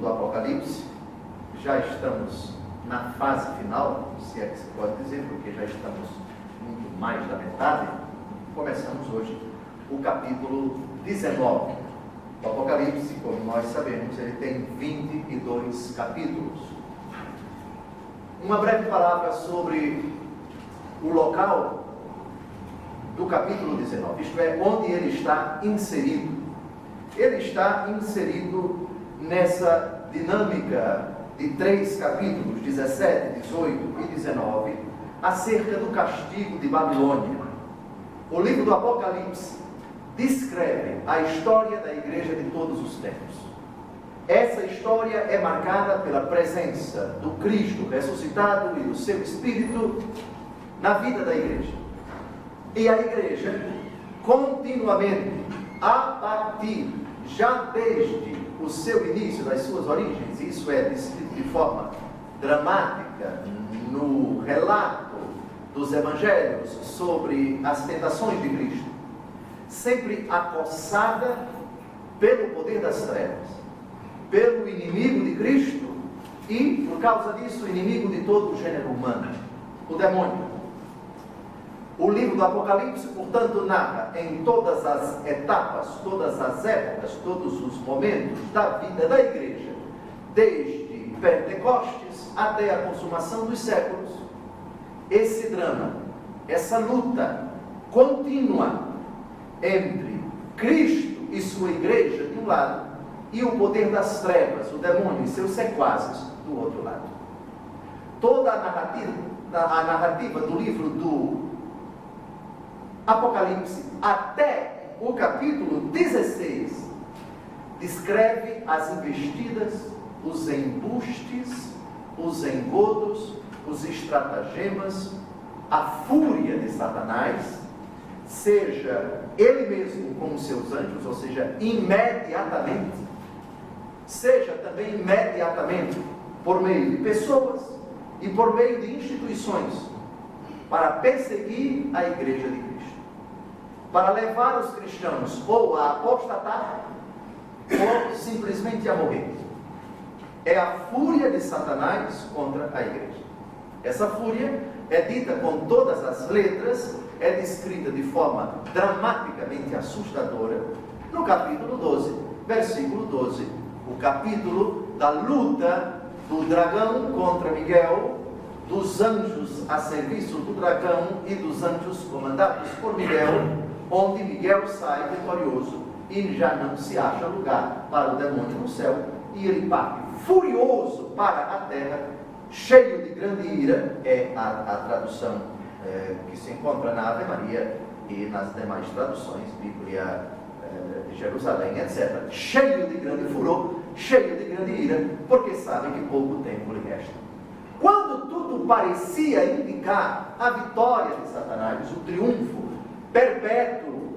do Apocalipse. Já estamos na fase final, se é que se pode dizer, porque já estamos muito mais da metade. Começamos hoje o capítulo 19. O Apocalipse, como nós sabemos, ele tem 22 capítulos. Uma breve palavra sobre o local do capítulo 19, isto é, onde ele está inserido. Ele está inserido nessa dinâmica de 3 capítulos, 17, 18 e 19, acerca do castigo de Babilônia. O livro do Apocalipse descreve a história da igreja de todos os tempos. Essa história é marcada pela presença do Cristo ressuscitado e do seu Espírito na vida da igreja. E a igreja, continuamente, a partir, já desde o seu início, das suas origens, isso é descrito de forma dramática no relato dos evangelhos sobre as tentações de Cristo, sempre acossada pelo poder das trevas, pelo inimigo de Cristo e, por causa disso, o inimigo de todo o gênero humano, o demônio. O livro do Apocalipse, portanto, narra em todas as etapas, todas as épocas, todos os momentos da vida da igreja, desde Pentecostes até a consumação dos séculos, esse drama, essa luta contínua entre Cristo e sua igreja de um lado e o poder das trevas, o demônio e seus sequazes do outro lado. Toda a narrativa do livro do Apocalipse até o capítulo 16 descreve as investidas, os embustes, os engodos, os estratagemas, a fúria de Satanás, seja ele mesmo com os seus anjos, ou seja, imediatamente, seja também imediatamente por meio de pessoas e por meio de instituições, para perseguir a igreja de Cristo, para levar os cristãos ou a apostatar ou simplesmente a morrer. É a fúria de Satanás contra a igreja. Essa fúria é dita com todas as letras, é descrita de forma dramaticamente assustadora no capítulo 12, versículo 12, o capítulo da luta do dragão contra Miguel, dos anjos a serviço do dragão e dos anjos comandados por Miguel, onde Miguel sai vitorioso e já não se acha lugar para o demônio no céu, e ele parte furioso para a terra, cheio de grande ira, é a tradução que se encontra na Ave Maria e nas demais traduções, Bíblia de Jerusalém, etc. Cheio de grande furor, cheio de grande ira, porque sabem que pouco tempo lhe resta. Quando tudo parecia indicar a vitória de Satanás, o triunfo perpétuo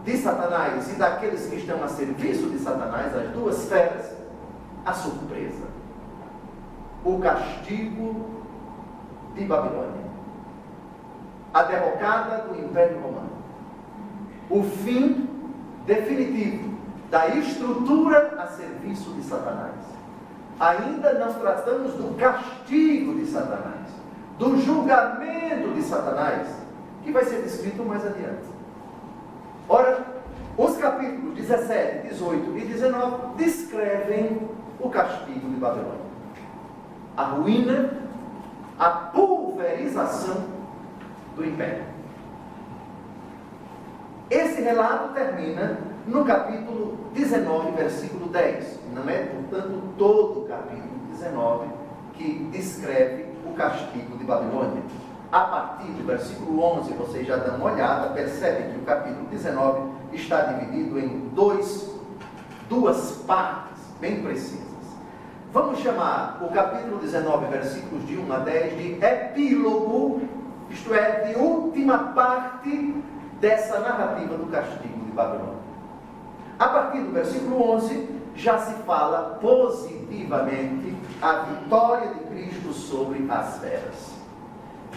de Satanás e daqueles que estão a serviço de Satanás, as duas feras, a surpresa, o castigo de Babilônia, a derrocada do Império Romano, o fim definitivo da estrutura a serviço de Satanás. Ainda não tratamos do castigo de Satanás, do julgamento de Satanás, que vai ser descrito mais adiante. Ora, os capítulos 17, 18 e 19 descrevem o castigo de Babilônia, a ruína, a pulverização do império. Esse relato termina no capítulo 19, versículo 10. Não é, portanto, todo o capítulo 19 que descreve o castigo de Babilônia. A partir do versículo 11, vocês já dão uma olhada, percebem que o capítulo 19 está dividido em duas partes bem precisas. Vamos chamar o capítulo 19, versículos de 1 a 10, de epílogo, isto é, de última parte dessa narrativa do castigo de Babilônia. A partir do versículo 11, já se fala positivamente a vitória de Cristo sobre as feras.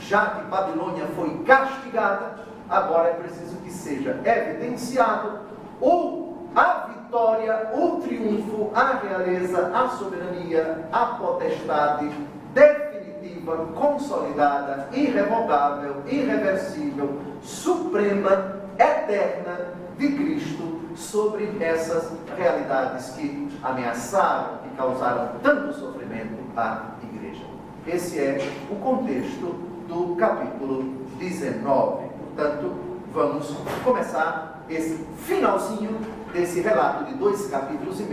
Já que Babilônia foi castigada, agora é preciso que seja evidenciado a vitória ultimamente triunfo, a realeza, a soberania, a potestade definitiva, consolidada, irrevogável, irreversível, suprema, eterna de Cristo sobre essas realidades que ameaçaram, que causaram tanto sofrimento à igreja. Esse é o contexto do capítulo 19. Portanto, vamos começar esse finalzinho desse relato de 2 capítulos e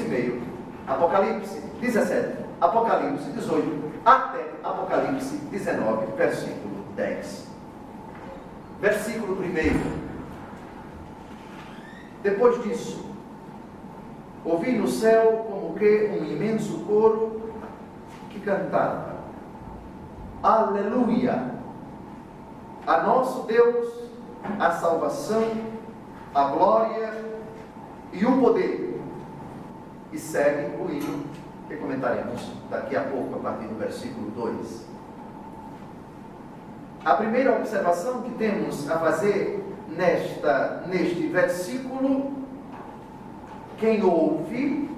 meio, Apocalipse 17, Apocalipse 18, até Apocalipse 19, versículo 10. Versículo 1. Depois disso, ouvi no céu como que um imenso coro que cantava: Aleluia! A nosso Deus a salvação, a glória e o poder. E segue o hino que comentaremos daqui a pouco, a partir do versículo 2. A primeira observação que temos a fazer neste versículo: quem ouve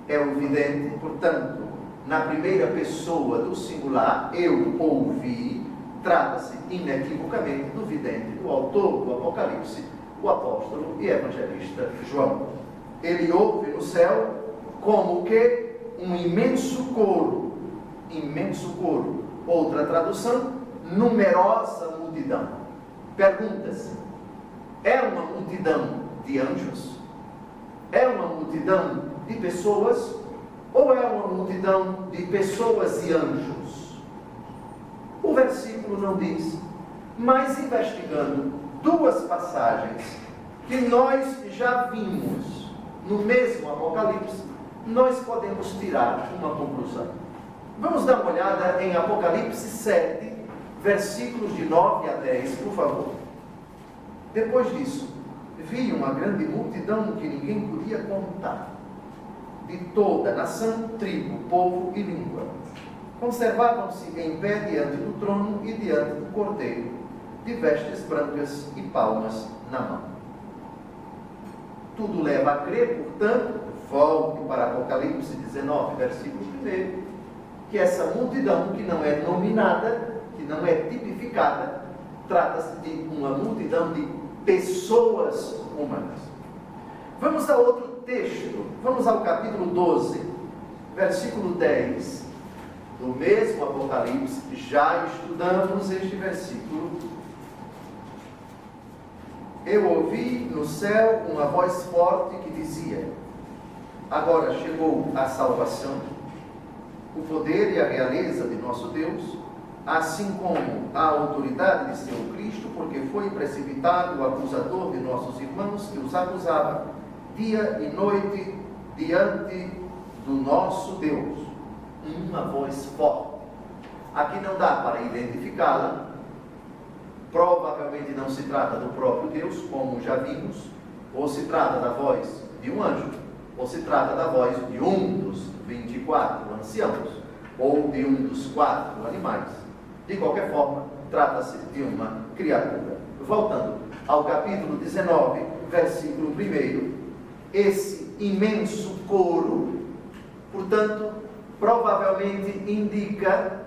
é o vidente. Portanto, na primeira pessoa do singular, eu ouvi, trata-se inequivocamente do vidente, do autor do Apocalipse, o apóstolo e evangelista João. Ele ouve no céu como que um imenso coro. Outra tradução: numerosa multidão. Pergunta-se: é uma multidão de anjos? É uma multidão de pessoas? Ou é uma multidão de pessoas e anjos? O versículo não diz, mas investigando 2 passagens que nós já vimos no mesmo Apocalipse, nós podemos tirar uma conclusão. Vamos dar uma olhada em Apocalipse 7, versículos de 9 a 10, por favor. Depois disso, vi uma grande multidão que ninguém podia contar, de toda nação, tribo, povo e língua. Conservavam-se em pé diante do trono e diante do Cordeiro, de vestes brancas e palmas na mão. Tudo leva a crer, portanto, volte para Apocalipse 19, versículo 1, que essa multidão, que não é nominada, que não é tipificada, trata-se de uma multidão de pessoas humanas. Vamos a outro texto, vamos ao capítulo 12, versículo 10, do mesmo Apocalipse. Já estudamos este versículo. Eu ouvi no céu uma voz forte que dizia: agora chegou a salvação, o poder e a realeza de nosso Deus, assim como a autoridade de seu Cristo, porque foi precipitado o acusador de nossos irmãos que os acusava dia e noite diante do nosso Deus. Uma voz forte. Aqui não dá para identificá-la. Provavelmente não se trata do próprio Deus, como já vimos, ou se trata da voz de um anjo, ou se trata da voz de um dos 24 anciãos, ou de um dos 4 animais. De qualquer forma, trata-se de uma criatura. Voltando ao capítulo 19, versículo 1, esse imenso coro, portanto, provavelmente indica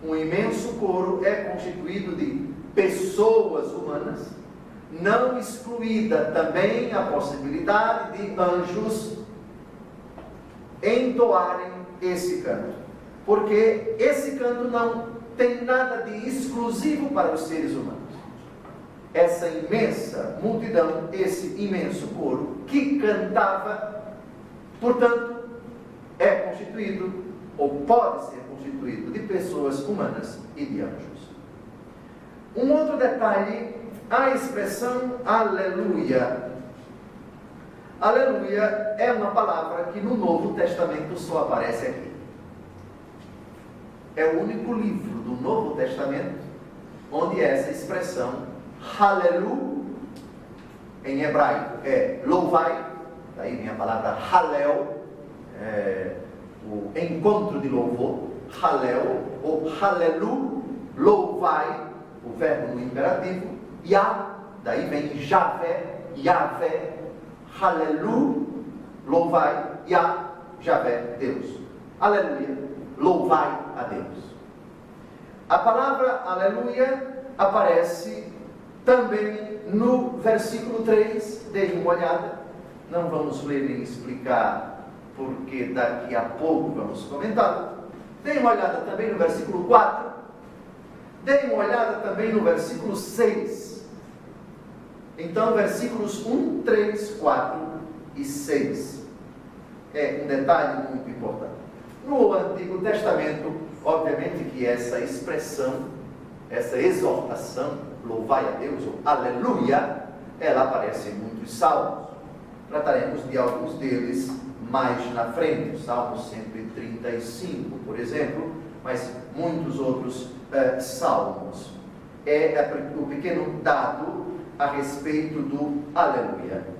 um imenso coro é constituído de pessoas humanas, não excluída também a possibilidade de anjos entoarem esse canto, porque esse canto não tem nada de exclusivo para os seres humanos. Essa imensa multidão, esse imenso coro que cantava, portanto, é constituído, ou pode ser constituído, de pessoas humanas e de anjos. Um outro detalhe, a expressão aleluia. Aleluia é uma palavra que no Novo Testamento só aparece aqui. É o único livro do Novo Testamento onde essa expressão Halelu, em hebraico é louvai, daí vem a palavra Halel, o encontro de louvor, Halel, ou Halelu, louvai, o verbo no imperativo, Yah, daí vem Javé, Yavé, Halelu, louvai Javé, Deus. Aleluia, louvai a Deus. A palavra aleluia aparece também no versículo 3, deem uma olhada. Não vamos ler nem explicar, porque daqui a pouco vamos comentar. Deem uma olhada também no versículo 4. Deem uma olhada também no versículo 6. Então, versículos 1, 3, 4 e 6. É um detalhe muito importante. No Antigo Testamento, obviamente que essa expressão, essa exortação, louvai a Deus, ou aleluia, ela aparece em muitos salmos. Trataremos de alguns deles mais na frente, o Salmo 135, por exemplo, mas muitos outros salmos. É o pequeno dado a respeito do aleluia.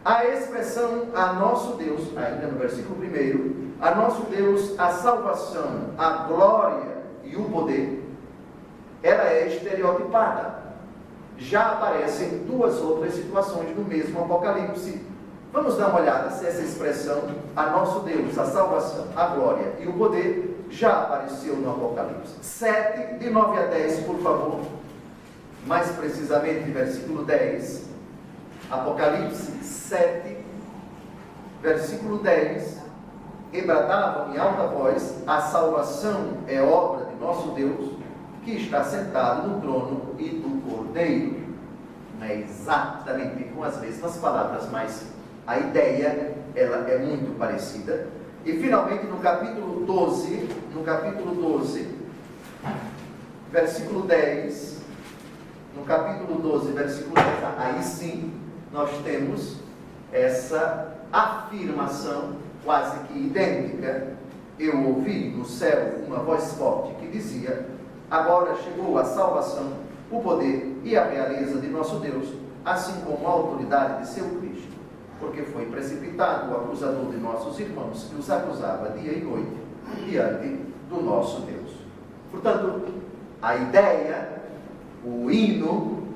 A expressão a nosso Deus, ainda no versículo 1, a nosso Deus, a salvação, a glória e o poder, ela é estereotipada. Já aparecem duas outras situações no mesmo Apocalipse. Vamos dar uma olhada se essa expressão, a nosso Deus, a salvação, a glória e o poder, já apareceu no Apocalipse. 7, de 9 a 10, por favor. Mais precisamente, versículo 10. Apocalipse 7, versículo 10. E bradavam em alta voz: a salvação é obra de nosso Deus, que está sentado no trono e do Cordeiro. Não é exatamente com as mesmas palavras, mas a ideia, ela é muito parecida. E finalmente no capítulo 12, versículo 10, no capítulo 12, versículo 10, aí sim, nós temos essa afirmação quase que idêntica. Eu ouvi no céu uma voz forte que dizia: agora chegou a salvação, o poder e a realeza de nosso Deus, assim como a autoridade de seu Cristo, porque foi precipitado o acusador de nossos irmãos, que os acusava dia e noite diante do nosso Deus. Portanto, a ideia, o hino,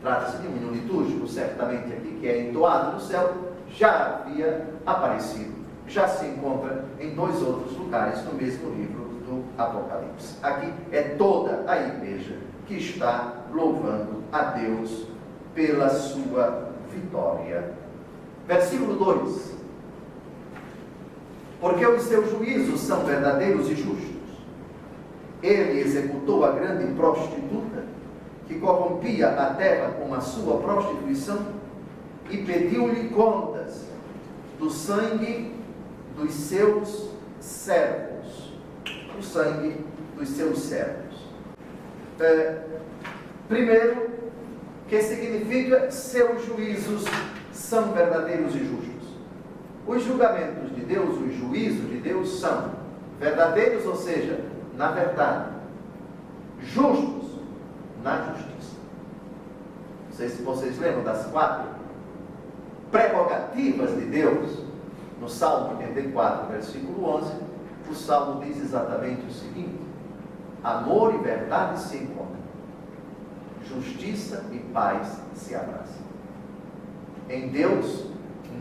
trata-se de um hino litúrgico, certamente aqui, que é entoado no céu, já havia aparecido, já se encontra em dois outros lugares no mesmo livro do Apocalipse. Aqui é toda a igreja que está louvando a Deus pela sua vitória. Versículo 2: porque os seus juízos são verdadeiros e justos. Ele executou a grande prostituta, que corrompia a terra com a sua prostituição, e pediu-lhe contas do sangue dos seus servos. O sangue dos seus servos. Primeiro, que significa seus juízos são verdadeiros e justos. Os julgamentos de Deus, os juízos de Deus são verdadeiros, ou seja, na verdade, justos, na justiça. Não sei se vocês lembram das 4 prerrogativas de Deus. No Salmo 84, versículo 11, o Salmo diz exatamente o seguinte: amor e verdade se encontram, justiça e paz se abraçam. Em Deus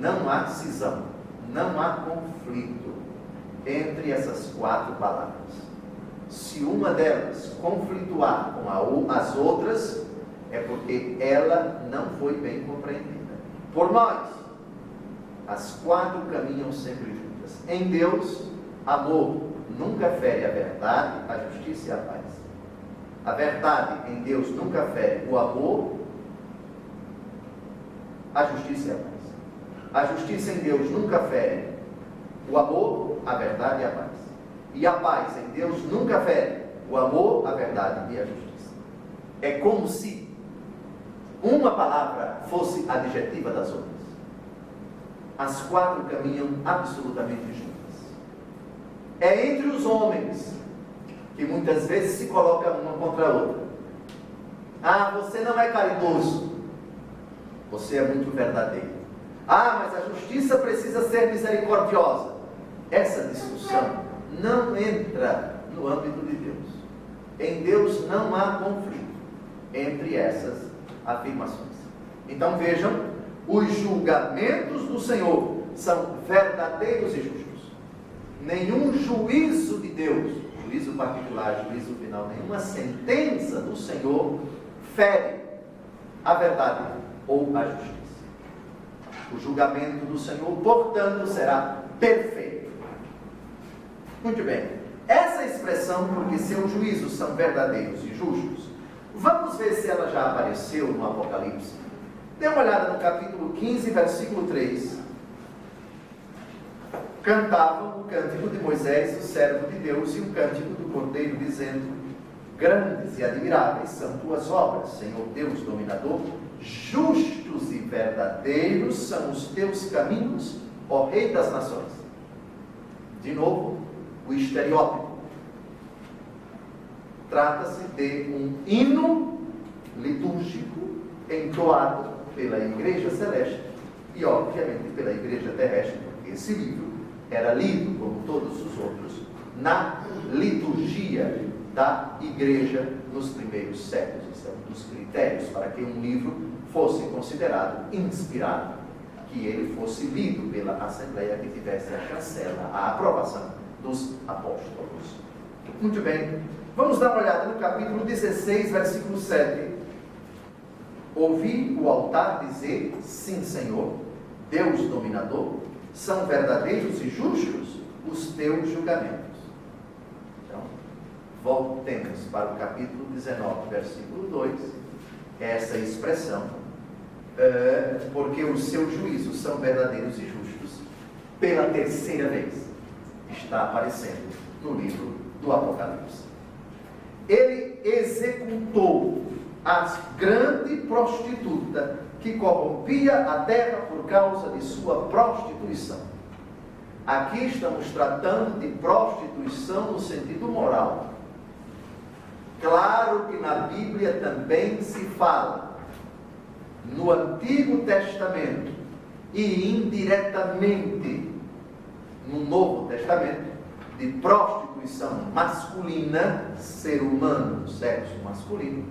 não há cisão, não há conflito entre essas 4 palavras. Se uma delas conflituar com as outras, é porque ela não foi bem compreendida. Por nós, as 4 caminham sempre juntas. Em Deus, amor nunca fere a verdade, a justiça e a paz. A verdade em Deus nunca fere o amor, a justiça e a paz. A justiça em Deus nunca fere o amor, a verdade e a paz. E a paz em Deus nunca fere o amor, a verdade e a justiça. É como se uma palavra fosse adjetiva das outras. As 4 caminham absolutamente juntas. É entre os homens que muitas vezes se coloca uma contra a outra. Ah, você não é caridoso. Você é muito verdadeiro. Ah, mas a justiça precisa ser misericordiosa. Essa discussão não entra no âmbito de Deus. Em Deus não há conflito entre essas afirmações. Então vejam, os julgamentos do Senhor são verdadeiros e justos. Nenhum juízo de Deus, juízo particular, juízo final, nenhuma sentença do Senhor fere a verdade ou a justiça. O julgamento do Senhor, portanto, será perfeito. Muito bem. Essa expressão, porque seus juízos são verdadeiros e justos, vamos ver se ela já apareceu no Apocalipse. Dê uma olhada no capítulo 15, versículo 3. Cantavam o cântico de Moisés, o servo de Deus, e o cântico do Cordeiro, dizendo: grandes e admiráveis são tuas obras, Senhor Deus dominador, justos e verdadeiros são os teus caminhos, ó Rei das nações. De novo, o estereótipo. Trata-se de um hino litúrgico entoado pela Igreja Celeste e, obviamente, pela Igreja Terrestre, porque esse livro era lido, como todos os outros, na liturgia da Igreja nos primeiros séculos. Esse é um dos critérios para que um livro fosse considerado inspirado, que ele fosse lido pela Assembleia que tivesse a chancela, a aprovação dos apóstolos. Muito bem, vamos dar uma olhada no capítulo 16, versículo 7. Ouvi o altar dizer: sim, Senhor, Deus dominador, são verdadeiros e justos os teus julgamentos. Então, voltemos para o capítulo 19, versículo 2, essa expressão, porque os seus juízos são verdadeiros e justos, pela terceira vez, está aparecendo no livro do Apocalipse. Ele executou a grande prostituta que corrompia a terra por causa de sua prostituição. Aqui estamos tratando de prostituição no sentido moral. Claro que na Bíblia também se fala, no Antigo Testamento e indiretamente no Novo Testamento, de prostituição masculina, ser humano, sexo masculino,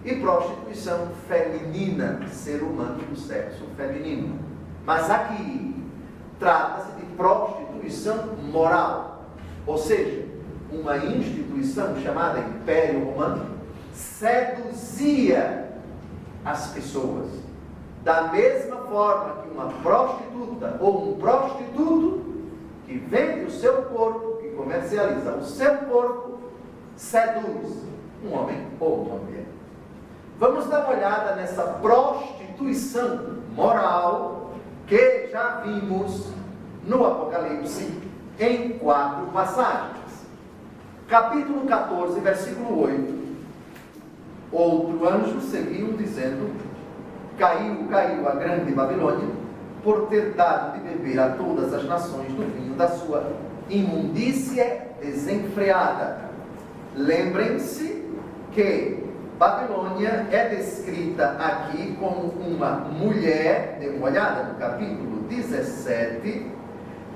e prostituição feminina, ser humano do sexo feminino. Mas aqui trata-se de prostituição moral, ou seja, uma instituição chamada Império Romano seduzia as pessoas da mesma forma que uma prostituta ou um prostituto que vende o seu corpo, que comercializa o seu corpo, seduz um homem ou uma mulher. Vamos dar uma olhada nessa prostituição moral que já vimos no Apocalipse em 4 passagens. Capítulo 14, versículo 8. Outro anjo seguiu dizendo: caiu a grande Babilônia, por ter dado de beber a todas as nações do vinho da sua imundícia desenfreada. Lembrem-se que Babilônia é descrita aqui como uma mulher. Dê uma olhada no capítulo 17.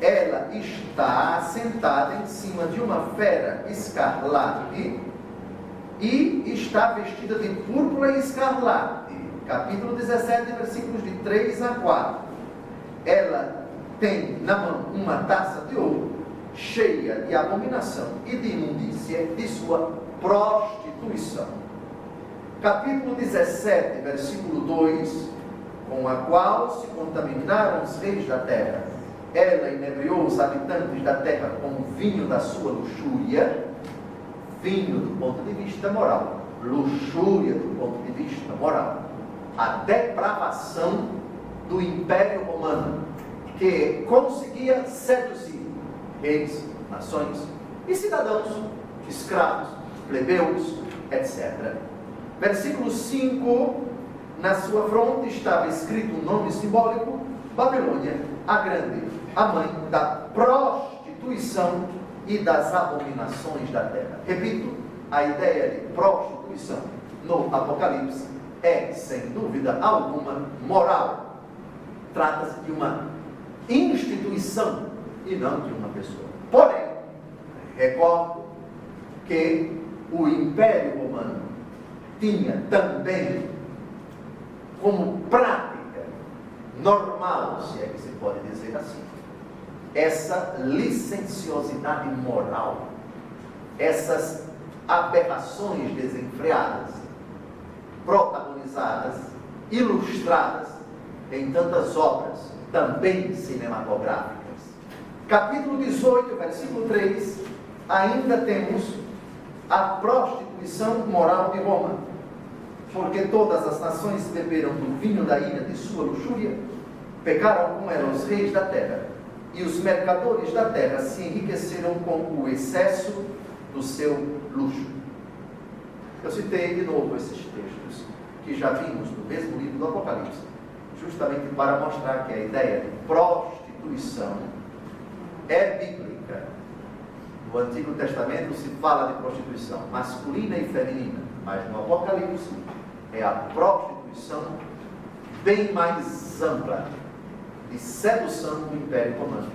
Ela está sentada em cima de uma fera escarlate e está vestida de púrpura e escarlate. Capítulo 17, versículos de 3 a 4. Ela tem na mão uma taça de ouro cheia de abominação e de imundícia de sua prostituição. Capítulo 17, versículo 2, com a qual se contaminaram os reis da terra. Ela inebriou os habitantes da terra com o vinho da sua luxúria, vinho do ponto de vista moral, luxúria do ponto de vista moral, a depravação do Império Romano, que conseguia seduzir reis, nações e cidadãos, escravos, plebeus, etc. Versículo 5, na sua fronte estava escrito um nome simbólico: Babilônia, a grande, a mãe da prostituição e das abominações da terra. Repito, a ideia de prostituição no Apocalipse é, sem dúvida alguma, moral. Trata-se de uma instituição e não de uma pessoa. Porém, recordo que o Império Romano tinha também como prática normal, se é que se pode dizer assim, essa licenciosidade moral, essas aberrações desenfreadas, protagonizadas, ilustradas em tantas obras, também cinematográficas. Capítulo 18, versículo 3, ainda temos a prostituição moral de Roma, porque todas as nações beberam do vinho da ira de sua luxúria, pecaram com ela os reis da terra, e os mercadores da terra se enriqueceram com o excesso do seu luxo. Eu citei de novo esses textos que já vimos no mesmo livro do Apocalipse, justamente para mostrar que a ideia de prostituição é bíblica. No Antigo Testamento se fala de prostituição masculina e feminina, mas no Apocalipse é a prostituição bem mais ampla, de sedução do Império Romano.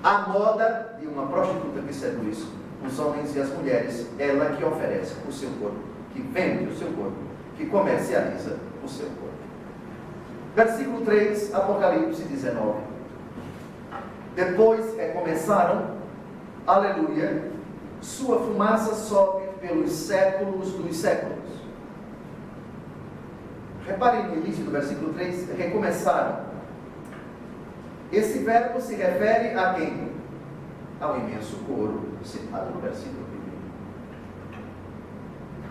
A moda de uma prostituta que seduz os homens e as mulheres, ela que oferece o seu corpo, que vende o seu corpo, que comercializa o seu corpo. Versículo 3, Apocalipse 19. Depois começaram, aleluia, sua fumaça sobe pelos séculos dos séculos. Reparem no início do versículo 3, recomeçaram. Esse verbo se refere a quem? Ao imenso coro citado no versículo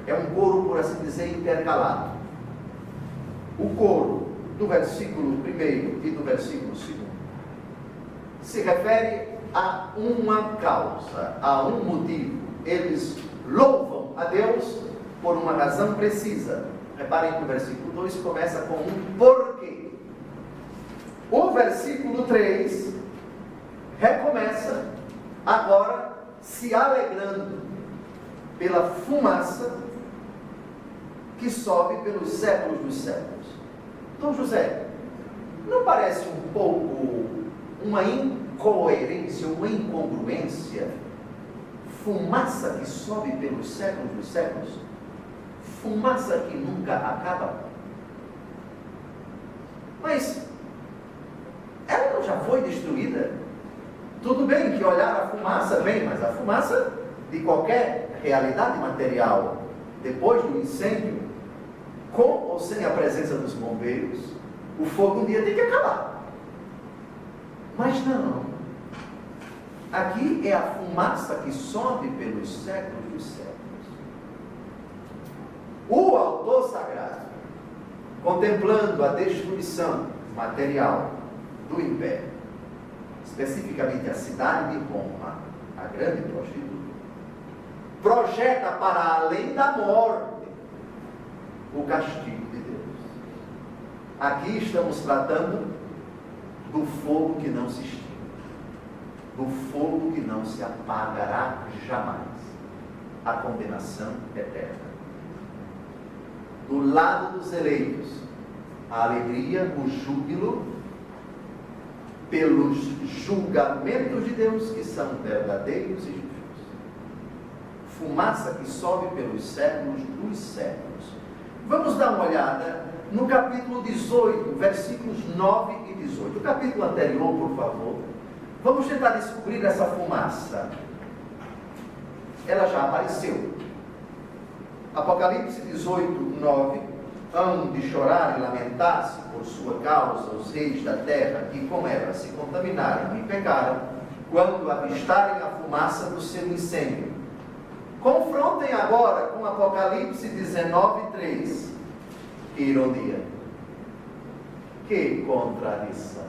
1. É um coro, por assim dizer, intercalado. O coro do versículo 1 e do versículo 2 se refere a uma causa, a um motivo. Eles louvam a Deus por uma razão precisa. Reparem que o versículo 2 começa com um porquê. O versículo 3 recomeça agora se alegrando pela fumaça que sobe pelos séculos dos séculos. Então, José, não parece um pouco uma incoerência, uma incongruência? Fumaça que sobe pelos séculos dos séculos? Fumaça que nunca acaba? Mas ela não já foi destruída? Tudo bem que olhar a fumaça, bem, mas a fumaça de qualquer realidade material, depois do incêndio, com ou sem a presença dos bombeiros, o fogo um dia tem que acabar. Mas não. Aqui é a fumaça que sobe pelos séculos dos séculos. O autor sagrado, contemplando a destruição material do império, especificamente a cidade de Roma, a grande prostituta, projeta para além da morte o castigo de Deus. Aqui estamos tratando do fogo que não se extingue, do fogo que não se apagará jamais, a condenação eterna. Do lado dos eleitos, a alegria, o júbilo pelos julgamentos de Deus que são verdadeiros e justos. Fumaça que sobe pelos séculos dos séculos. Vamos dar uma olhada no capítulo 18, versículos 9 e 18. O capítulo anterior, por favor. Vamos tentar descobrir essa fumaça. Ela já apareceu. Apocalipse 18, 9. Hão de chorar e lamentar-se por sua causa os reis da terra que com ela se contaminaram e pecaram, quando avistarem a fumaça do seu incêndio. Confrontem agora com Apocalipse 19, 3. Que ironia, que contradição,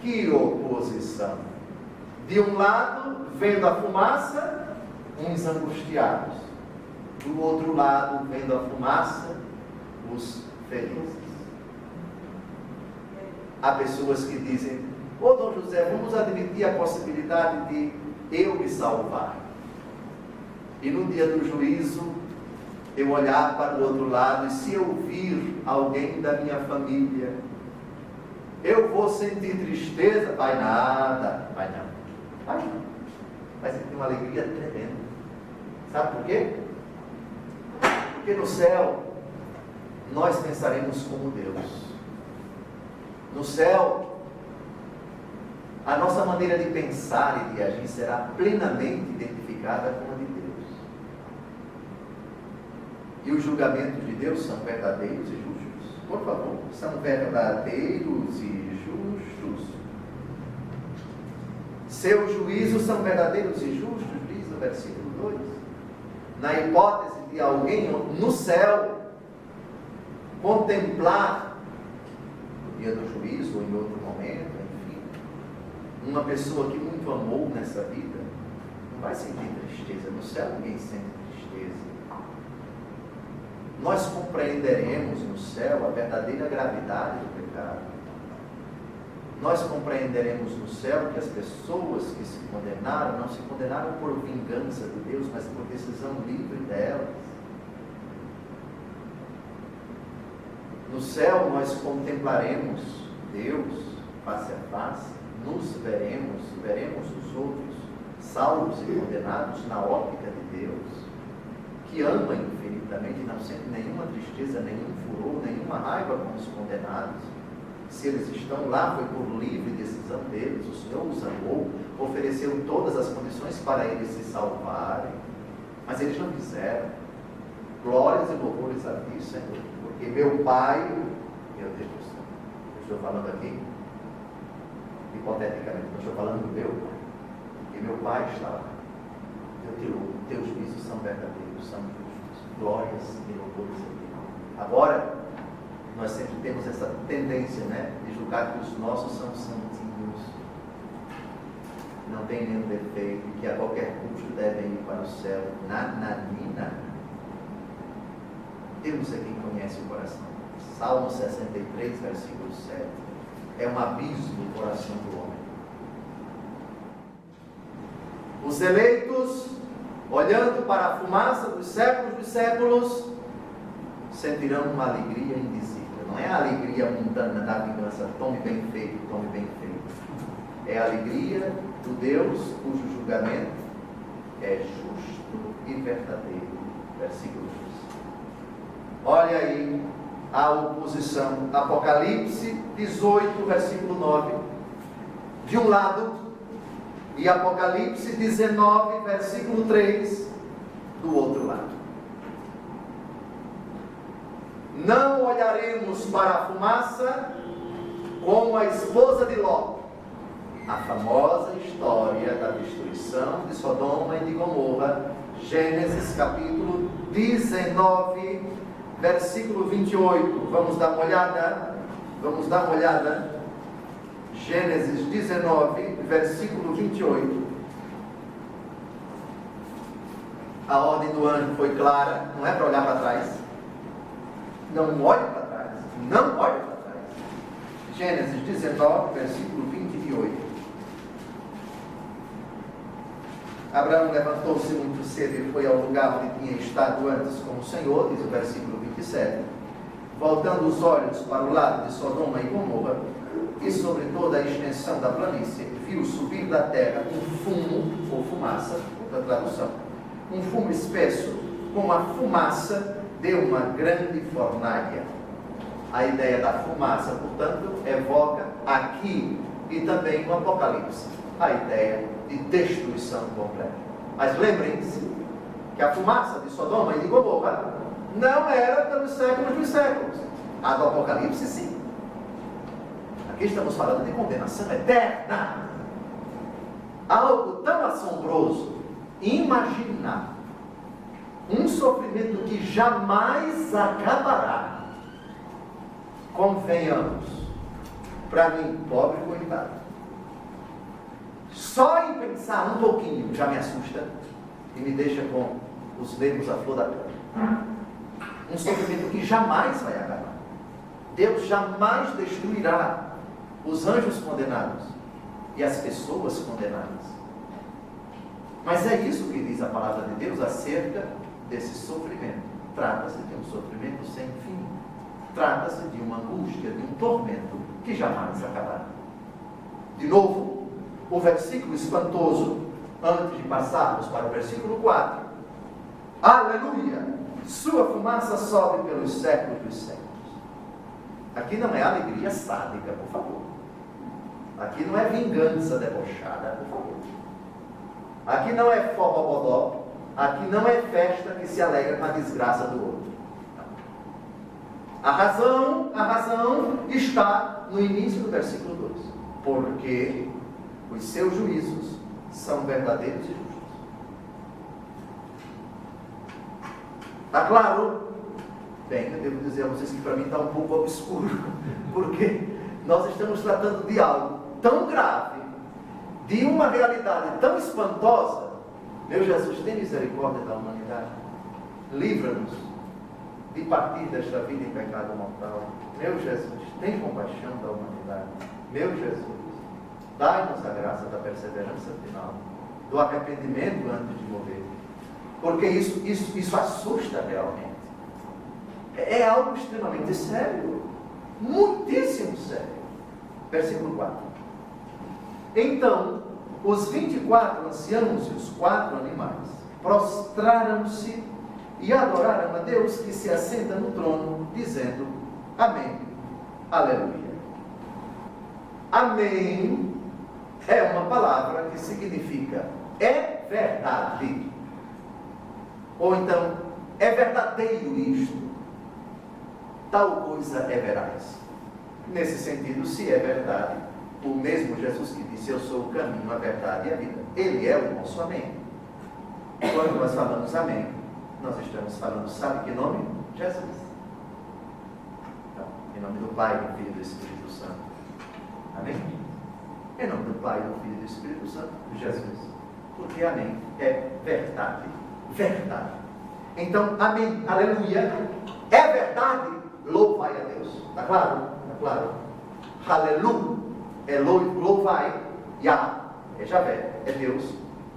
que oposição. De um lado, vendo a fumaça, uns angustiados. Do outro lado, vendo a fumaça, os felizes. Há pessoas que dizem: ô Dom José, vamos admitir a possibilidade de eu me salvar. E no dia do juízo, eu olhar para o outro lado, e se eu vir alguém da minha família, eu vou sentir tristeza? Vai nada, vai não. Vai não. Vai sentir uma alegria tremenda. Sabe por quê? Porque no céu, nós pensaremos como Deus. No céu, a nossa maneira de pensar e de agir será plenamente identificada com a de Deus. E os julgamentos de Deus são verdadeiros e justos. Por favor, são verdadeiros e justos. Seus juízos são verdadeiros e justos, diz o versículo 2. Na hipótese de alguém no céu contemplar no dia do juízo ou em outro momento, enfim, uma pessoa que muito amou nessa vida, não vai sentir tristeza. No céu ninguém sente tristeza. Nós compreenderemos no céu a verdadeira gravidade do pecado. Nós compreenderemos no céu que as pessoas que se condenaram, não se condenaram por vingança de Deus, mas por decisão livre delas. No céu nós contemplaremos Deus face a face, nos veremos os outros salvos e condenados na óptica de Deus, que ama infinitamente, não sente nenhuma tristeza, nenhum furor, nenhuma raiva com os condenados. Se eles estão lá, foi por livre decisão deles. O Senhor os amou, ofereceu todas as condições para eles se salvarem, mas eles não quiseram. Glórias e louvores a ti, Senhor, porque meu Pai, meu Deus do céu, eu estou falando aqui, hipoteticamente, eu estou falando do meu Pai, porque meu Pai está lá. Eu te louvo, teus juízos são verdadeiros, são justos. Glórias e louvores a ti. Agora, nós sempre temos essa tendência, né, de julgar que os nossos são santinhos, não tem nenhum defeito, e que a qualquer custo devem ir para o céu. Nananina. Deus é quem conhece o coração. Salmo 63, versículo 7. É um abismo no coração do homem. Os eleitos, olhando para a fumaça dos séculos, sentirão uma alegria indizível. Não é a alegria mundana da vingança, tome bem feito, tome bem feito. É a alegria do Deus cujo julgamento é justo e verdadeiro. Versículo 2. Olha aí a oposição. Apocalipse 18, versículo 9. De um lado, e Apocalipse 19, versículo 3, do outro lado. Não olharemos para a fumaça como a esposa de Ló. A famosa história da destruição de Sodoma e de Gomorra. Gênesis capítulo 19, versículo 28. Vamos dar uma olhada. Gênesis 19, versículo 28. A ordem do anjo foi clara, não é para olhar para trás. Não olhe para trás. Não olhe para trás. Gênesis 19, versículo 28. Abraão levantou-se muito cedo e foi ao lugar onde tinha estado antes com o Senhor, diz o versículo 27. Voltando os olhos para o lado de Sodoma e Gomorra, e sobre toda a extensão da planície, viu subir da terra um fumo, ou fumaça, outra tradução, um fumo espesso, como a fumaça de uma grande fornalha. A ideia da fumaça, portanto, evoca aqui e também no Apocalipse a ideia de destruição completa. Mas lembrem-se que a fumaça de Sodoma e de Gomorra não era pelos séculos dos séculos. A do Apocalipse, sim. Aqui estamos falando de condenação eterna. Algo tão assombroso, inimaginável. Um sofrimento que jamais acabará. Convenhamos, para mim, pobre coitado, só em pensar um pouquinho já me assusta e me deixa com os nervos à flor da pele. Um sofrimento que jamais vai acabar. Deus jamais destruirá os anjos condenados e as pessoas condenadas. Mas é isso que diz a palavra de Deus acerca desse sofrimento. Trata-se de um sofrimento sem fim. Trata-se de uma angústia, de um tormento que jamais acabará. De novo, o versículo espantoso, antes de passarmos para o versículo 4. Aleluia! Sua fumaça sobe pelos séculos dos séculos. Aqui não é alegria sádica, por favor. Aqui não é vingança debochada, por favor. Aqui não é forrobodó. Aqui não é festa que se alegra com a desgraça do outro. Não. A razão está no início do versículo 2. Porque os seus juízos são verdadeiros e justos. Está claro? Bem, eu devo dizer a vocês que para mim está um pouco obscuro, porque nós estamos tratando de algo tão grave, de uma realidade tão espantosa. Meu Jesus, tem misericórdia da humanidade. Livra-nos de partir desta vida em pecado mortal. Meu Jesus, tem compaixão da humanidade. Meu Jesus, dai-nos a graça da perseverança final, do arrependimento antes de morrer. Porque isso assusta realmente. É algo extremamente sério. Muitíssimo sério. Versículo 4. Então, os 24 anciãos e os 4 animais prostraram-se e adoraram a Deus que se assenta no trono, dizendo: Amém, Aleluia. Amém é uma palavra que significa é verdade. Ou então, é verdadeiro isto. Tal coisa é veraz. Nesse sentido, se é verdade, o mesmo Jesus que disse: eu sou o caminho, a verdade e a vida, ele é o nosso amém. Quando nós falamos amém, nós estamos falando, sabe que nome? Jesus. Então, em nome do Pai, do Filho e do Espírito Santo. Amém? Em nome do Pai, do Filho e do Espírito Santo, Jesus. Porque amém é verdade. Verdade. Então, amém, aleluia, é verdade, louvai a Deus. Está claro? Está claro? Aleluia é louvai, Yah é Javé, é Deus.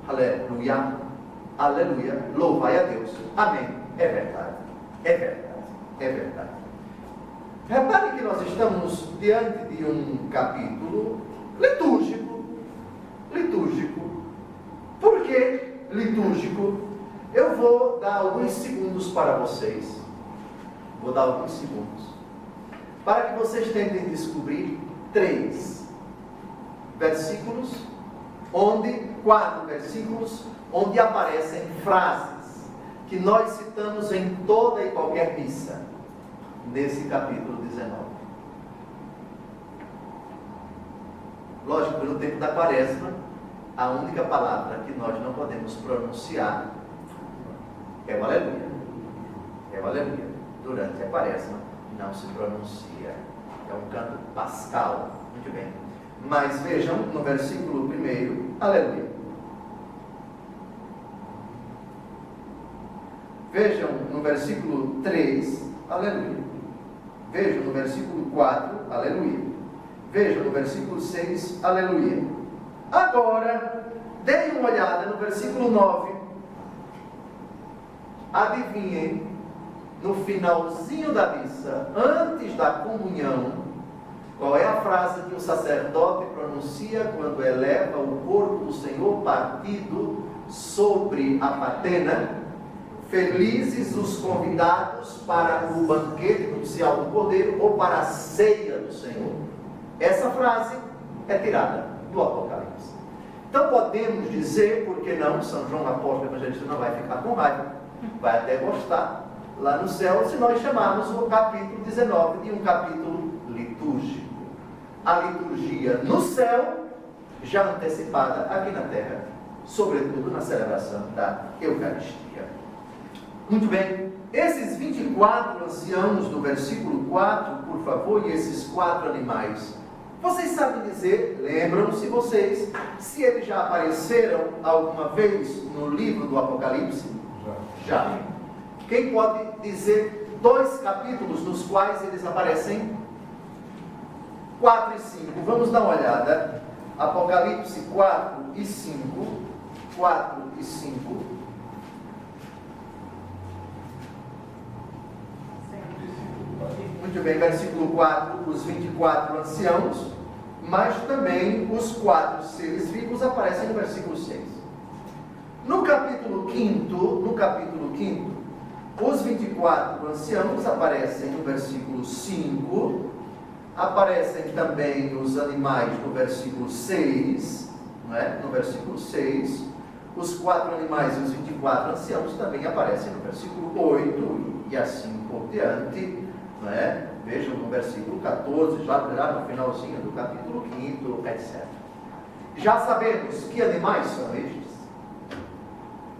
Aleluia, aleluia, louvai a Deus. Amém, é verdade, é verdade, é verdade. Repare que nós estamos diante de um capítulo litúrgico. Litúrgico. Por que litúrgico? Eu vou dar alguns segundos para vocês. Vou dar alguns segundos. Para que vocês tentem descobrir 4 versículos, onde aparecem frases que nós citamos em toda e qualquer missa, nesse capítulo 19. Lógico que no tempo da quaresma, a única palavra que nós não podemos pronunciar é o aleluia. É o aleluia. Durante a quaresma não se pronuncia. É um canto pascal. Muito bem. Mas vejam no versículo 1, aleluia. Vejam no versículo 3, aleluia. Vejam no versículo 4, aleluia. Vejam no versículo 6, aleluia. Agora, deem uma olhada no versículo 9. Adivinhem, no finalzinho da missa, antes da comunhão, qual é a frase que o sacerdote pronuncia quando eleva o corpo do Senhor partido sobre a patena? Felizes os convidados para o banquete nupcial do Cordeiro ou para a ceia do Senhor. Essa frase é tirada do Apocalipse. Então podemos dizer, por que não, São João Apóstolo Evangelista não vai ficar com raiva, vai até gostar lá no céu, se nós chamarmos o capítulo 19 de um capítulo litúrgico. A liturgia no céu, já antecipada aqui na terra, sobretudo na celebração da Eucaristia. Muito bem, esses 24 anciãos do versículo 4, por favor, e esses 4 animais, vocês sabem dizer, lembram-se vocês, se eles já apareceram alguma vez no livro do Apocalipse? Já. Quem pode dizer 2 capítulos nos quais eles aparecem? 4 e 5. Vamos dar uma olhada. Apocalipse 4 e 5. 4 e 5. Muito bem, versículo 4, os 24 anciãos, mas também os 4 seres vivos aparecem no versículo 6. No capítulo 5, os 24 anciãos aparecem no versículo 5, Aparecem também os animais no versículo 6, não é? No versículo 6, os 4 animais e os 24 anciãos também aparecem no versículo 8 e assim por diante, não é? Vejam no versículo 14, já no finalzinho do capítulo 5, etc. Já sabemos que animais são estes?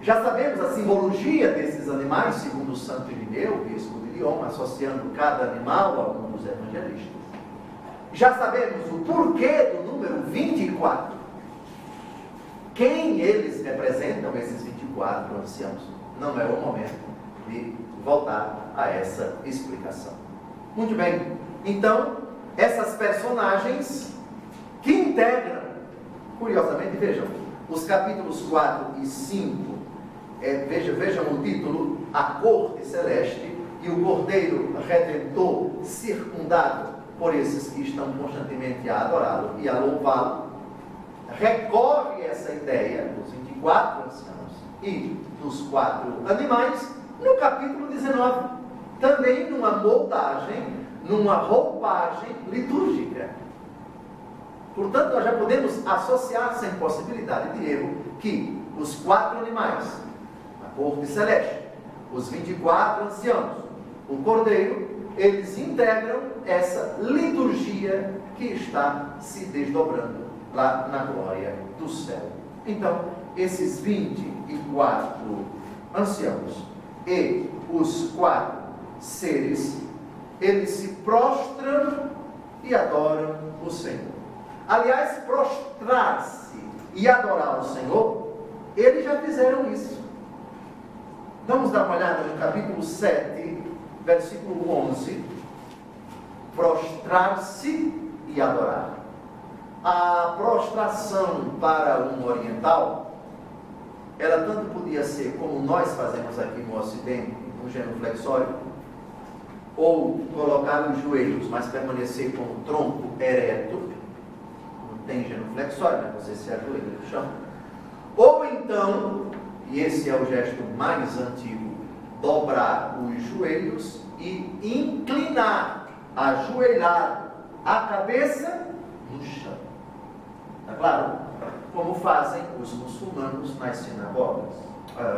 Já sabemos a simbologia desses animais, segundo o Santo Irineu, bispo de Lyon, associando cada animal a um dos evangelistas. Já sabemos o porquê do número 24. Quem eles representam, esses 24 anciãos? Não é o momento de voltar a essa explicação. Muito bem. Então, essas personagens que integram, curiosamente, vejam, os capítulos 4 e 5, vejam o título, A Corte Celeste, e o Cordeiro Redentor circundado por esses que estão constantemente a adorá-lo e a louvá-lo, recorre essa ideia dos 24 anciãos e dos 4 animais no capítulo 19, também numa moldagem, numa roupagem litúrgica. Portanto, nós já podemos associar sem possibilidade de erro que os 4 animais, a corte celeste, os 24 anciãos, o cordeiro, eles integram essa liturgia que está se desdobrando lá na glória do céu. Então, esses 24 anciãos e os 4 seres, eles se prostram e adoram o Senhor. Aliás, prostrar-se e adorar o Senhor, eles já fizeram isso. Vamos dar uma olhada no capítulo 7, versículo 11. Prostrar-se e adorar. A prostração para um oriental, ela tanto podia ser como nós fazemos aqui no Ocidente, no genuflexório, ou colocar os joelhos, mas permanecer com o tronco ereto, não tem genuflexório, né? Você se ajoelha no chão. Ou então, e esse é o gesto mais antigo, dobrar os joelhos e inclinar, ajoelhar a cabeça no chão. Está claro? Como fazem os muçulmanos nas sinagogas,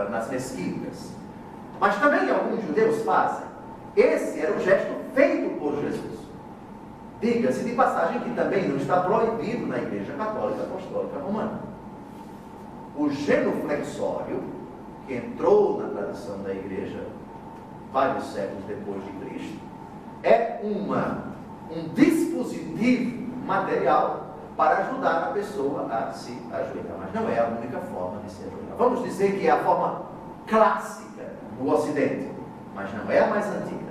nas mesquitas. Mas também alguns judeus fazem. Esse era o gesto feito por Jesus. Diga-se de passagem que também não está proibido na Igreja Católica Apostólica Romana. O genuflexório, que entrou na tradição da Igreja vários séculos depois de Cristo, é um dispositivo material para ajudar a pessoa a se ajoelhar. Mas não é a única forma de se ajoelhar. Vamos dizer que é a forma clássica do Ocidente, mas não é a mais antiga.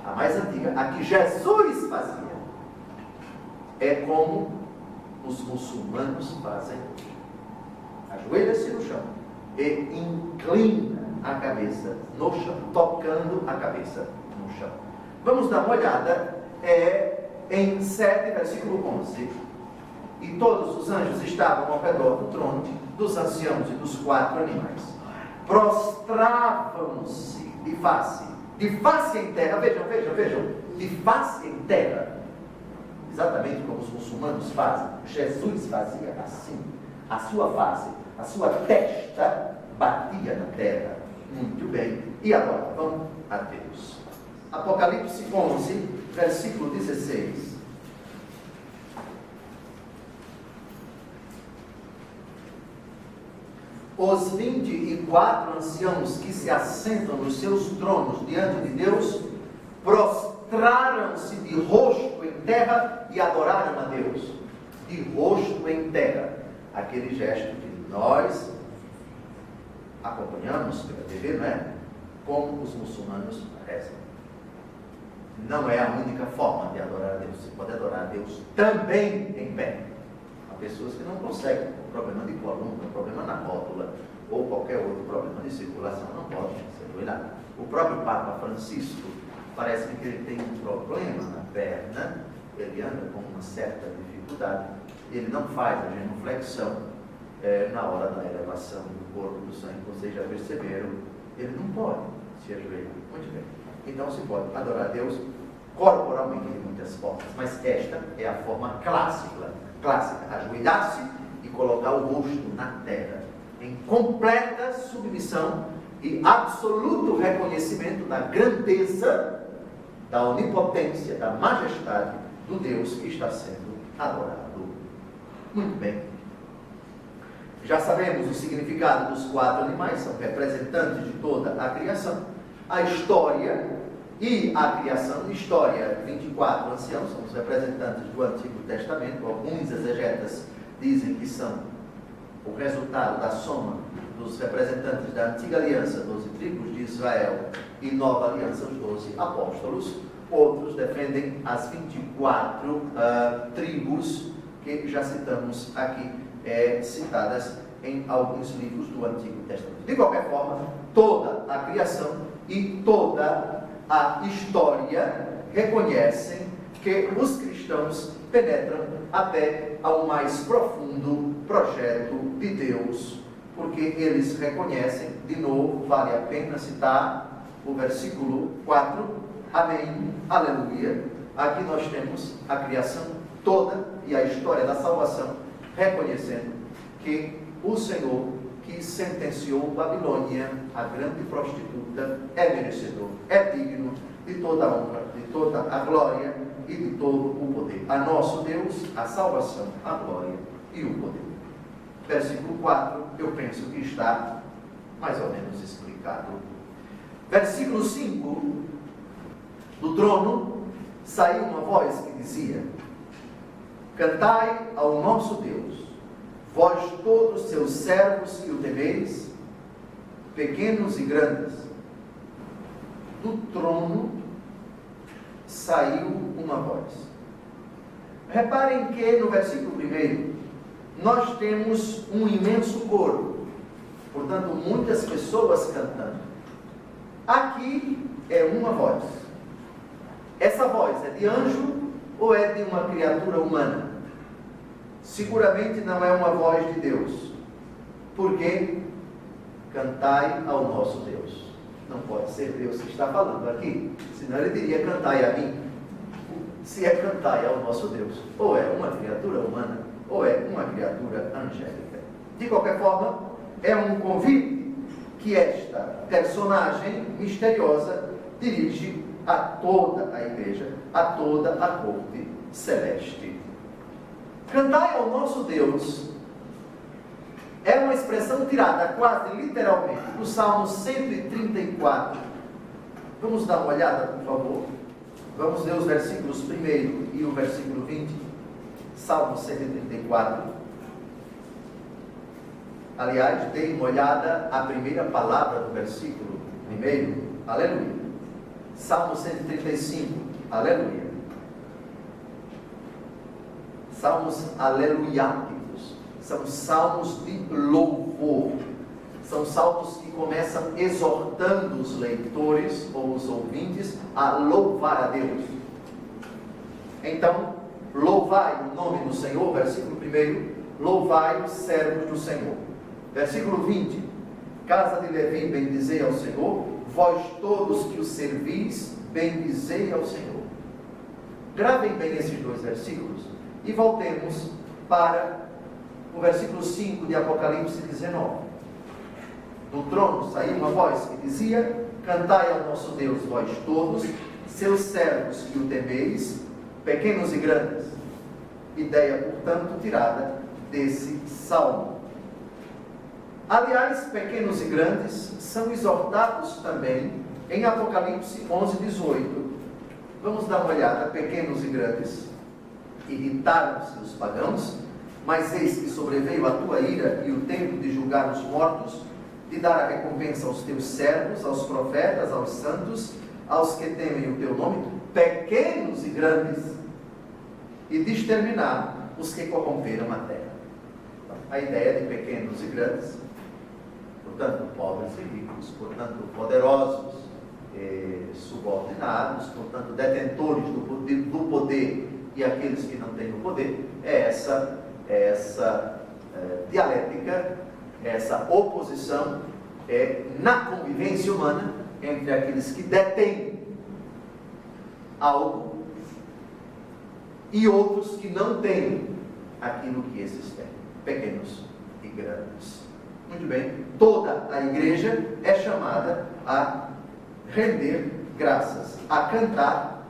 A mais antiga, a que Jesus fazia, é como os muçulmanos fazem. Ajoelha-se no chão e inclina a cabeça no chão, tocando a cabeça no chão. Vamos dar uma olhada em 7, versículo 11. E todos os anjos estavam ao redor do trono, dos anciãos e dos 4 animais. Prostravam-se de face em terra, vejam, de face em terra. Exatamente como os muçulmanos fazem. Jesus fazia assim. A sua face, a sua testa batia na terra. Muito bem. E agora, vamos a Deus. Apocalipse 11, versículo 16. Os 24 anciãos que se assentam nos seus tronos diante de Deus, prostraram-se de rosto em terra e adoraram a Deus. De rosto em terra. Aquele gesto que nós acompanhamos pela TV, não é? Como os muçulmanos rezam. Não é a única forma de adorar a Deus. Você pode adorar a Deus também em pé. Há pessoas que não conseguem, problema de coluna, problema na rótula, ou qualquer outro problema de circulação, não podem se ajoelhar. O próprio Papa Francisco, parece que ele tem um problema na perna, ele anda com uma certa dificuldade, ele não faz a genuflexão na hora da elevação do corpo do sangue. Vocês já perceberam, ele não pode se ajoelhar. Muito bem. Então se pode adorar a Deus corporalmente de muitas formas, mas esta é a forma clássica, ajoelhar-se e colocar o rosto na terra, em completa submissão e absoluto reconhecimento da grandeza, da onipotência, da majestade do Deus que está sendo adorado. Muito bem. Já sabemos o significado dos 4 animais, são representantes de toda a criação. A história e a criação, história, 24 anciãos, são os representantes do Antigo Testamento. Alguns exegetas dizem que são o resultado da soma dos representantes da Antiga Aliança, 12 tribos de Israel, e Nova Aliança, os 12 apóstolos. Outros defendem as 24 tribos que já citamos aqui, citadas em alguns livros do Antigo Testamento. De qualquer forma, toda a criação e toda a história reconhecem que os cristãos penetram até ao mais profundo projeto de Deus, porque eles reconhecem, de novo, vale a pena citar o versículo 4, amém, aleluia. Aqui nós temos a criação toda e a história da salvação, reconhecendo que o Senhor que sentenciou Babilônia, a grande prostituta, é merecedor, é digno de toda a honra, de toda a glória e de todo o poder. A nosso Deus, a salvação, a glória e o poder. Versículo 4, eu penso que está mais ou menos explicado. Versículo 5, do trono saiu uma voz que dizia: cantai ao nosso Deus, vós todos seus servos que o temeis, pequenos e grandes. Do trono saiu uma voz. Reparem que no versículo 1 nós temos um imenso coro, portanto muitas pessoas cantando. Aqui é uma voz. Essa voz é de anjo ou é de uma criatura humana? Seguramente não é uma voz de Deus, porque cantai ao nosso Deus. Não pode ser Deus que está falando aqui, senão ele diria cantai a mim. Se é cantai ao nosso Deus, ou é uma criatura humana, ou é uma criatura angélica. De qualquer forma, é um convite que esta personagem misteriosa dirige a toda a igreja, a toda a corte celeste. Cantai ao nosso Deus é uma expressão tirada quase literalmente do Salmo 134. Vamos dar uma olhada, por favor. Vamos ler os versículos 1 e o versículo 20. Salmo 134. Aliás, dei uma olhada à primeira palavra do versículo 1. Aleluia. Salmo 135. Aleluia. Salmos aleluiáticos, são salmos de louvor, são salmos que começam exortando os leitores ou os ouvintes a louvar a Deus. Então, louvai o nome do Senhor, versículo 1, louvai os servos do Senhor. Versículo 20, casa de Levi, bendizei ao Senhor, vós todos que o servis, bendizei ao Senhor. Gravem bem esses dois versículos. E voltemos para o versículo 5 de Apocalipse 19. Do trono saiu uma voz que dizia: cantai ao nosso Deus, vós todos, seus servos que o temeis, pequenos e grandes. Ideia, portanto, tirada desse salmo. Aliás, pequenos e grandes são exortados também em Apocalipse 11, 18. Vamos dar uma olhada. Pequenos e grandes. Irritaram-se os pagãos, mas eis que sobreveio a tua ira e o tempo de julgar os mortos, de dar a recompensa aos teus servos, aos profetas, aos santos, aos que temem o teu nome, pequenos e grandes, e de exterminar os que corromperam a terra. A ideia de pequenos e grandes, portanto pobres e ricos, portanto poderosos, subordinados, portanto detentores do poder, e aqueles que não têm o poder, é essa dialética, essa oposição na convivência humana entre aqueles que detêm algo, e outros que não têm aquilo que esses têm, pequenos e grandes. Muito bem, toda a igreja é chamada a render graças, a cantar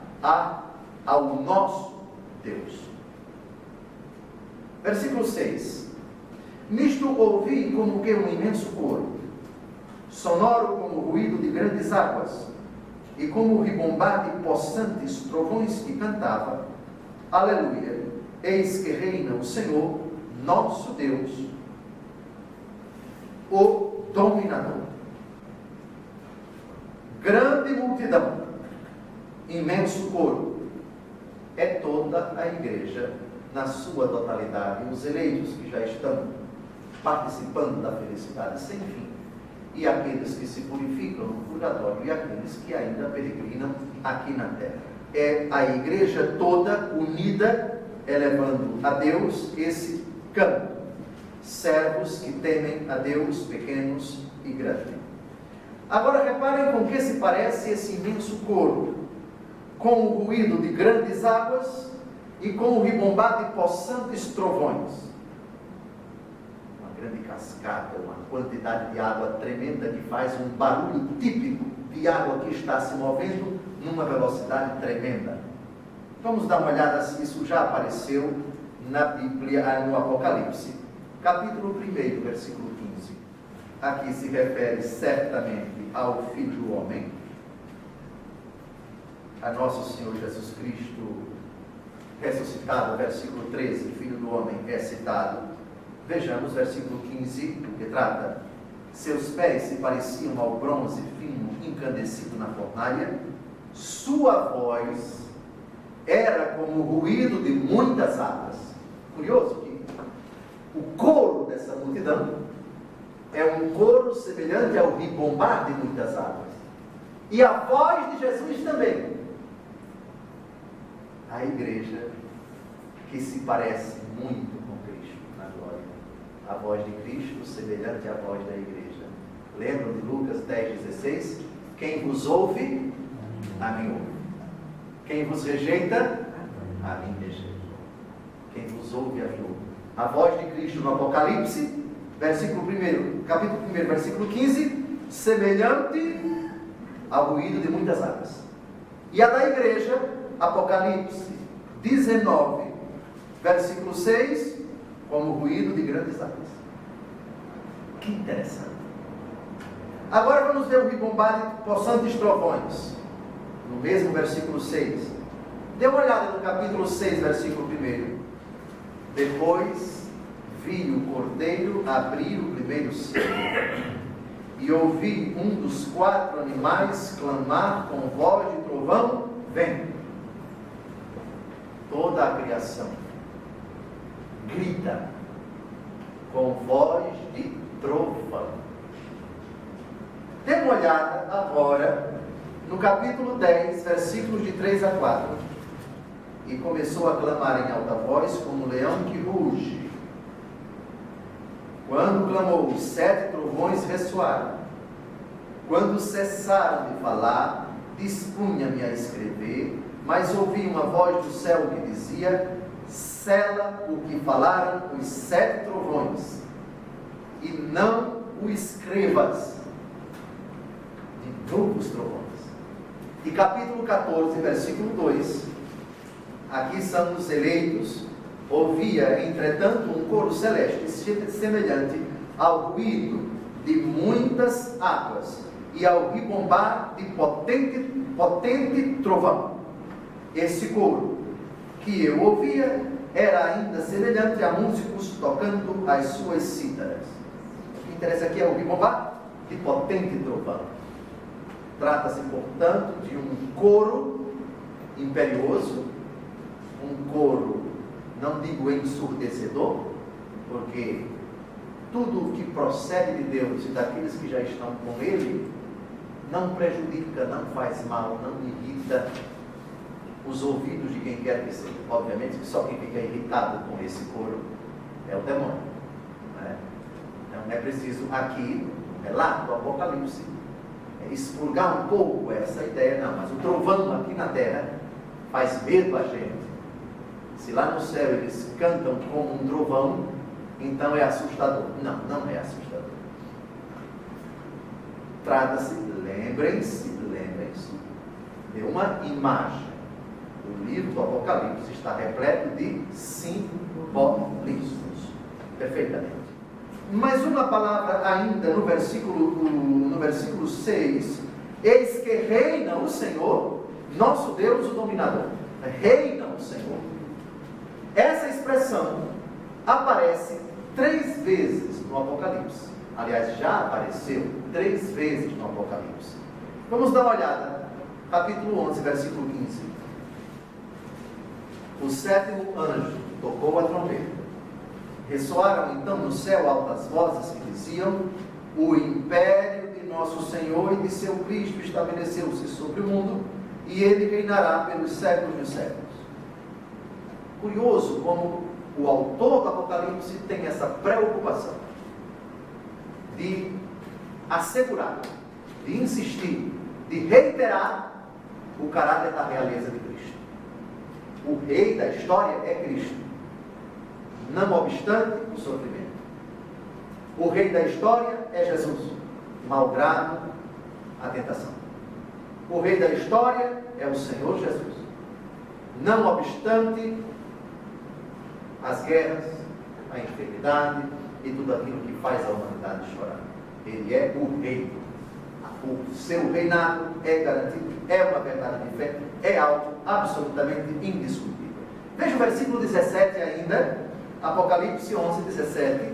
ao nosso Deus. Versículo 6. Nisto ouvi como que um imenso coro, sonoro como o ruído de grandes águas, e como o ribombar de possantes trovões que cantava: Aleluia, eis que reina o Senhor, nosso Deus, o dominador. Grande multidão, imenso coro, é toda a igreja na sua totalidade, os eleitos que já estão participando da felicidade sem fim, e aqueles que se purificam no purgatório, e aqueles que ainda peregrinam aqui na terra. É a igreja toda unida, elevando a Deus esse canto. Servos que temem a Deus, pequenos e grandes. Agora reparem com que se parece esse imenso coro, com o ruído de grandes águas e com o ribombar de possantes trovões. Uma grande cascata, uma quantidade de água tremenda que faz um barulho típico de água que está se movendo numa velocidade tremenda. Vamos dar uma olhada se isso já apareceu na Bíblia, no Apocalipse, capítulo 1, versículo 15. Aqui se refere certamente ao Filho do Homem, a nosso Senhor Jesus Cristo ressuscitado. Versículo 13, Filho do Homem é citado. Vejamos versículo 15, que trata: seus pés se pareciam ao bronze fino incandescido na fornalha, sua voz era como o ruído de muitas águas. Curioso que o coro dessa multidão é um coro semelhante ao ribombar de muitas águas, e a voz de Jesus também. A igreja que se parece muito com Cristo na glória, a voz de Cristo semelhante à voz da igreja. Lembram de Lucas 10,16? Quem vos ouve, a mim ouve. Quem vos rejeita, a mim rejeita. Quem vos ouve, a mim ouve. A voz de Cristo no Apocalipse, versículo 1, capítulo 1, versículo 15, semelhante ao ruído de muitas águas. E a da igreja, Apocalipse 19, versículo 6, como o ruído de grandes águas. Que interessante. Agora vamos ver o ribombar de possantes trovões, no mesmo versículo 6. Dê uma olhada no capítulo 6, versículo 1. Depois vi o cordeiro abrir o primeiro selo, e ouvi um dos 4 animais clamar com voz de trovão: vem. Toda a criação grita com voz de trovão. Dê uma olhada agora no capítulo 10, versículos de 3 a 4. E começou a clamar em alta voz como um leão que ruge. Quando clamou, os 7 trovões ressoaram. Quando cessaram de falar, dispunha-me a escrever, mas ouvi uma voz do céu que dizia: sela o que falaram os 7 trovões, e não o escrevas. De novo os trovões. E capítulo 14, versículo 2, aqui são os eleitos. Ouvia, entretanto, um coro celeste, semelhante ao ruído de muitas águas, e ao ribombar de potente trovão. Esse coro que eu ouvia era ainda semelhante a músicos tocando as suas cítaras. O que interessa aqui é o ribombar de potente trovão. Trata-se, portanto, de um coro imperioso, um coro, não digo ensurdecedor, porque tudo o que procede de Deus e daqueles que já estão com Ele não prejudica, não faz mal, não irrita os ouvidos de quem quer que seja. Obviamente que só quem fica irritado com esse coro é o demônio, né? Então é preciso aqui, lá do Apocalipse, expurgar um pouco essa ideia. Não, mas o trovão aqui na terra faz medo a gente. Se lá no céu eles cantam como um trovão, então é assustador. Não, não é assustador. Trata-se, lembrem-se de uma imagem. O livro do Apocalipse está repleto de simbolismos. Perfeitamente. Mas uma palavra ainda no versículo 6, eis que reina o Senhor, nosso Deus, o dominador. Reina o Senhor. Essa expressão aparece 3 vezes no Apocalipse. Aliás, já apareceu 3 vezes no Apocalipse. Vamos dar uma olhada. Capítulo 11, versículo 15. O 7º anjo tocou a trombeta. Ressoaram então no céu altas vozes que diziam: o império de nosso Senhor e de seu Cristo estabeleceu-se sobre o mundo, e ele reinará pelos séculos dos séculos. Curioso como o autor do Apocalipse tem essa preocupação de assegurar, de insistir, de reiterar o caráter da realeza de Cristo. O rei da história é Cristo, não obstante o sofrimento. O rei da história é Jesus, malgrado a tentação. O rei da história é o Senhor Jesus, não obstante as guerras, a enfermidade e tudo aquilo que faz a humanidade chorar. Ele é o rei. O seu reinado é garantido, é uma verdade de fé, é algo absolutamente indiscutível. Veja o versículo 17 ainda, Apocalipse 11, 17.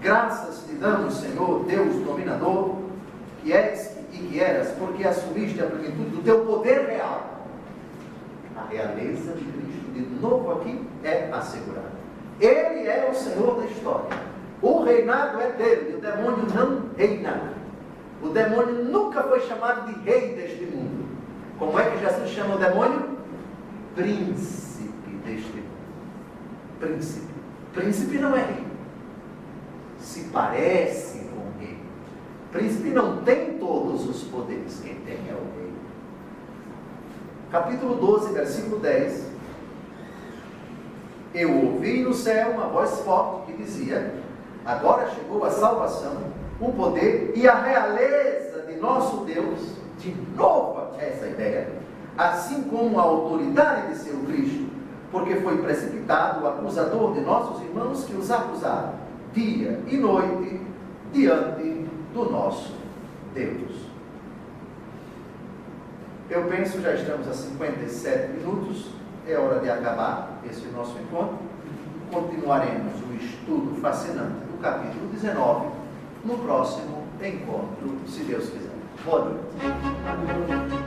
Graças te damos, Senhor, Deus dominador, que és e que eras, porque assumiste a plenitude do teu poder real. A realeza de Cristo, de novo aqui, é assegurada. Ele é o Senhor da história. O reinado é dele, o demônio não reina. O demônio nunca foi chamado de rei deste mundo. Como é que Jesus chama o demônio? Príncipe deste mundo. Príncipe. Príncipe não é rei. Se parece com rei. Príncipe não tem todos os poderes. Quem tem é o rei. Capítulo 12, versículo 10. Eu ouvi no céu uma voz forte que dizia: agora chegou a salvação, o poder e a realeza de nosso Deus. De novo essa ideia. Assim como a autoridade de seu Cristo, porque foi precipitado o acusador de nossos irmãos que os acusaram dia e noite diante do nosso Deus. Eu penso, já estamos a 57 minutos, é hora de acabar esse nosso encontro. Continuaremos o estudo fascinante do capítulo 19 no próximo encontro, se Deus quiser. Boa noite.